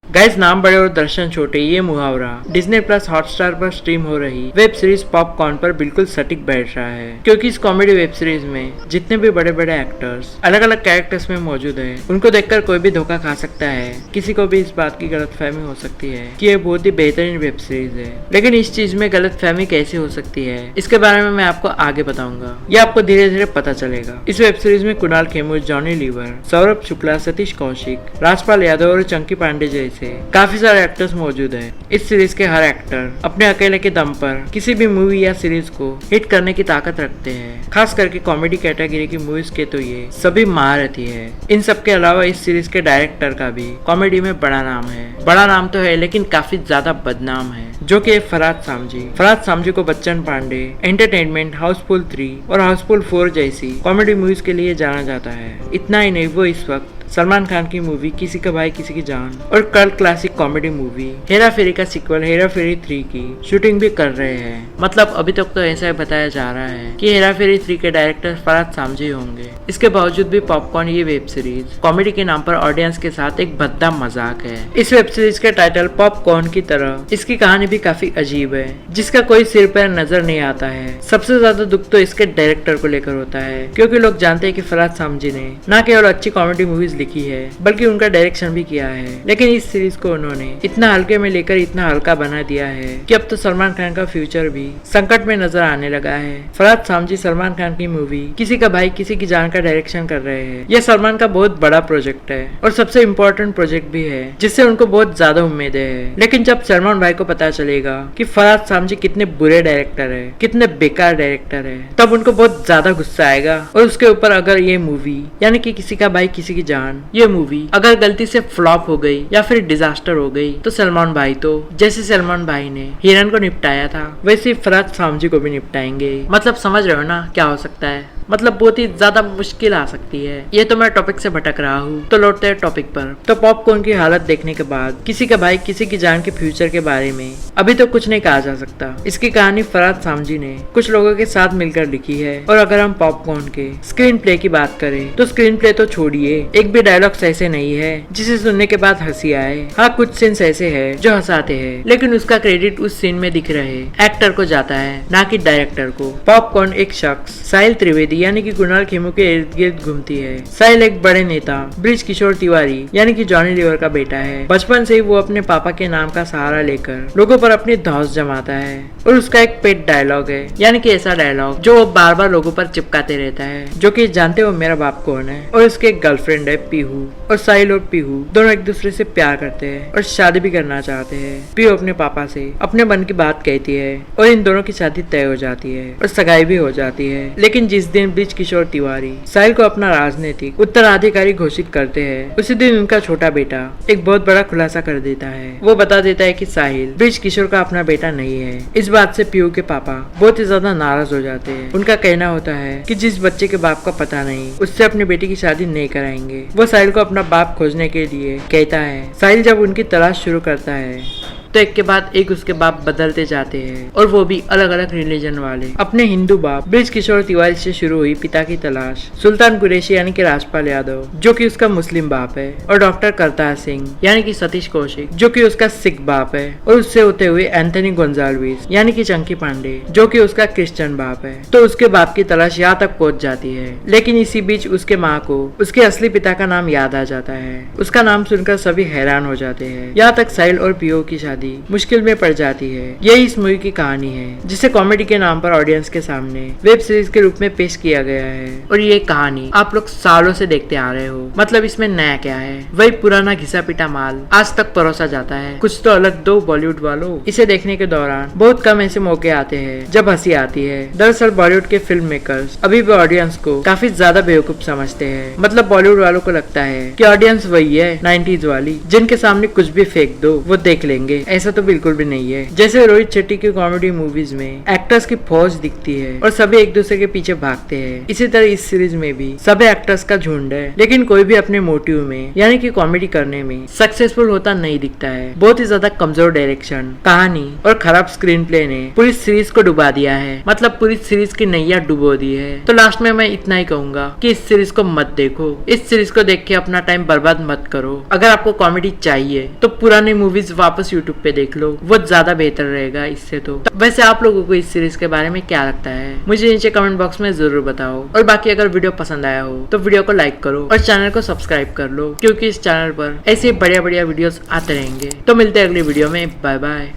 Guys, नाम बड़े और दर्शन छोटे, ये मुहावरा डिज्नी प्लस हॉटस्टार पर स्ट्रीम हो रही वेब सीरीज पॉपकॉर्न पर बिल्कुल सटीक बैठ रहा है, क्योंकि इस कॉमेडी वेब सीरीज में जितने भी बड़े बड़े एक्टर्स अलग अलग कैरेक्टर्स में मौजूद है, उनको देखकर कोई भी धोखा खा सकता है। किसी को भी इस बात की गलतफहमी हो सकती है कि ये बहुत ही बेहतरीन वेब सीरीज है, लेकिन इस चीज में गलतफहमी कैसे हो सकती है, इसके बारे में मैं आपको आगे बताऊंगा। ये आपको धीरे धीरे पता चलेगा। इस वेब सीरीज में कुणाल खेमुर, जॉनी लीवर, सौरभ शुक्ला, सतीश कौशिक, राजपाल यादव और चंकी पांडे जैसे काफी सारे एक्टर्स मौजूद हैं। इस सीरीज के हर एक्टर अपने अकेले के दम पर किसी भी मूवी या सीरीज को हिट करने की ताकत रखते हैं। खास करके कॉमेडी कैटेगरी की मूवीज के तो ये सभी महारथी है। इन सब के अलावा इस सीरीज के डायरेक्टर का भी कॉमेडी में बड़ा नाम है। बड़ा नाम तो है, लेकिन काफी ज्यादा बदनाम है, जो कि फरहाद सामजी। फरहाद सामजी को बच्चन पांडे, एंटरटेनमेंट, हाउसफुल 3 और हाउसफुल 4 जैसी कॉमेडी मूवीज के लिए जाना जाता है। इतना ही नहीं, वो इस वक्त सलमान खान की मूवी किसी का भाई किसी की जान और कल क्लासिक कॉमेडी मूवी हेरा फेरी का सीक्वल हेरा फेरी 3 की शूटिंग भी कर रहे हैं। मतलब अभी तक तो ऐसा बताया जा रहा है कि हेरा फेरी 3 के डायरेक्टर फरहाद सामजी होंगे। इसके बावजूद भी पॉपकॉर्न ये वेब सीरीज कॉमेडी के नाम पर ऑडियंस के साथ एक भद्दा मजाक है। इस वेब सीरीज का टाइटल पॉपकॉर्न की तरह इसकी कहानी भी काफी अजीब है, जिसका कोई सिर पैर नजर नहीं आता है। सबसे ज्यादा दुख तो इसके डायरेक्टर को लेकर होता है, क्योंकि लोग जानते हैं कि फरहाद सामजी ने न केवल अच्छी कॉमेडी मूवीज लिखी है, बल्कि उनका डायरेक्शन भी किया है। लेकिन इस सीरीज को उन्होंने इतना हल्के में लेकर इतना हल्का बना दिया है कि अब तो सलमान खान का फ्यूचर भी संकट में नजर आने लगा है। फरहाद सामजी सलमान खान की मूवी किसी का भाई किसी की जान का डायरेक्शन कर रहे हैं। यह सलमान का बहुत बड़ा प्रोजेक्ट है और सबसे इम्पोर्टेंट प्रोजेक्ट भी है, जिससे उनको बहुत ज्यादा उम्मीदें है। लेकिन जब सलमान भाई को पता चलेगा कि फरहाद सामजी कितने बुरे डायरेक्टर है, कितने बेकार डायरेक्टर है, तब उनको बहुत ज्यादा गुस्सा आएगा। और उसके ऊपर अगर ये मूवी यानी कि किसी का भाई किसी की जान ये मूवी अगर गलती से फ्लॉप हो गई या फिर डिजास्टर हो गई, तो सलमान भाई तो जैसे सलमान भाई ने हिरन को निपटाया था, वैसे फरहाद सामजी को भी निपटाएंगे। मतलब समझ रहे हो ना क्या हो सकता है। मतलब बहुत ही ज्यादा मुश्किल आ सकती है। ये तो मैं टॉपिक से भटक रहा हूँ, तो लौटते हैं टॉपिक पर। तो पॉपकॉर्न की हालत देखने के बाद किसी का भाई किसी की जान के फ्यूचर के बारे में अभी तो कुछ नहीं कहा जा सकता। इसकी कहानी फरहाद सामजी ने कुछ लोगों के साथ मिलकर लिखी है। और अगर हम पॉपकॉर्न के स्क्रीन प्ले की बात करें, तो स्क्रीन प्ले तो छोड़िए, एक भी डायलॉग्स ऐसे नहीं है जिसे सुनने के बाद हंसी आए। हाँ, कुछ सीन्स ऐसे है जो हंसाते हैं, लेकिन उसका क्रेडिट उस सीन में दिख रहे एक्टर को जाता है, ना कि डायरेक्टर को। पॉपकॉर्न एक शख्स साहिल त्रिवेदी यानी कि कुणाल खेमू के इर्द गिर्द घूमती है। साहिल एक बड़े नेता ब्रिज किशोर तिवारी यानी कि जॉनी लीवर का बेटा है। बचपन से ही वो अपने पापा के नाम का सहारा लेकर लोगों पर अपनी धौंस जमाता है। और उसका एक पेट डायलॉग है, यानी कि ऐसा डायलॉग जो वो बार बार लोगों पर चिपकाते रहता है, जो कि जानते हो मेरा बाप कौन है। और उसके एक गर्लफ्रेंड है पीहू, और साहिल और पीहू दोनों एक दूसरे से प्यार करते हैं और शादी भी करना चाहते हैं। पीहू अपने पापा से अपने मन की बात कहती है और इन दोनों की शादी तय हो जाती है और सगाई भी हो जाती है। लेकिन जिस दिन ब्रिज किशोर तिवारी साहिल को अपना राजनीतिक उत्तराधिकारी घोषित करते हैं, उसी दिन उनका छोटा बेटा एक बहुत बड़ा खुलासा कर देता है। वो बता देता है कि साहिल ब्रिज किशोर का अपना बेटा नहीं है। इस बात से पीहू के पापा बहुत ही ज्यादा नाराज हो जाते हैं। उनका कहना होता है कि जिस बच्चे के बाप का पता नहीं, उससे अपनी बेटी की शादी नहीं कराएंगे। वो साहिल को अपना बाप खोजने के लिए कहता है। साहिल जब उनकी तलाश शुरू करता है, तो एक के बाद एक उसके बाप बदलते जाते हैं, और वो भी अलग अलग रिलीजन वाले। अपने हिंदू बाप ब्रिज किशोर तिवारी से शुरू हुई पिता की तलाश सुल्तान कुरैशी यानी कि राजपाल यादव, जो कि उसका मुस्लिम बाप है, और डॉक्टर करतार सिंह यानी कि सतीश कौशिक, जो कि उसका सिख बाप है, और उससे होते हुए एंथनी गोंजाल्विस यानी कि चंकी पांडे, जो कि उसका क्रिश्चियन बाप है। तो उसके बाप की तलाश यहाँ तक पहुँच जाती है। लेकिन इसी बीच उसके माँ को उसके असली पिता का नाम याद आ जाता है। उसका नाम सुनकर सभी हैरान हो जाते हैं। यहाँ तक साहिल और पीओ की शादी मुश्किल में पड़ जाती है। यही इस मूवी की कहानी है, जिसे कॉमेडी के नाम पर ऑडियंस के सामने वेब सीरीज के रूप में पेश किया गया है। और ये कहानी आप लोग सालों से देखते आ रहे हो। मतलब इसमें नया क्या है, वही पुराना घिसा पिटा माल आज तक परोसा जाता है। कुछ तो अलग दो बॉलीवुड वालों। इसे देखने के दौरान बहुत कम ऐसे मौके आते हैं जब हंसी आती है। दरअसल बॉलीवुड के फिल्म मेकर्स अभी भी ऑडियंस को काफी ज्यादा बेवकूफ समझते हैं। मतलब बॉलीवुड वालों को लगता है कि ऑडियंस वही है 90s वाली, जिनके सामने कुछ भी फेंक दो वो देख लेंगे। ऐसा तो बिल्कुल भी नहीं है। जैसे रोहित शेट्टी की कॉमेडी मूवीज में एक्टर्स की फौज दिखती है और सभी एक दूसरे के पीछे भागते हैं, इसी तरह इस सीरीज में भी सभी एक्टर्स का झुंड है, लेकिन कोई भी अपने मोटिव में यानी कि कॉमेडी करने में सक्सेसफुल होता नहीं दिखता है। बहुत ही ज्यादा कमजोर डायरेक्शन, कहानी और खराब स्क्रीन प्ले ने पूरी सीरीज को डुबा दिया है, मतलब पूरी सीरीज की नैया डुबो दी है। तो लास्ट में मैं इतना ही कहूंगा कि इस सीरीज को मत देखो, इस सीरीज को देख के अपना टाइम बर्बाद मत करो। अगर आपको कॉमेडी चाहिए तो पुरानी मूवीज वापस यूट्यूब पे देख लो, वो ज्यादा बेहतर रहेगा इससे। तो वैसे आप लोगों को इस सीरीज के बारे में क्या लगता है मुझे नीचे कमेंट बॉक्स में जरूर बताओ। और बाकी अगर वीडियो पसंद आया हो तो वीडियो को लाइक करो और चैनल को सब्सक्राइब कर लो, क्योंकि इस चैनल पर ऐसे बढ़िया बढ़िया वीडियोस आते रहेंगे। तो मिलते हैं अगली वीडियो में, बाय बाय।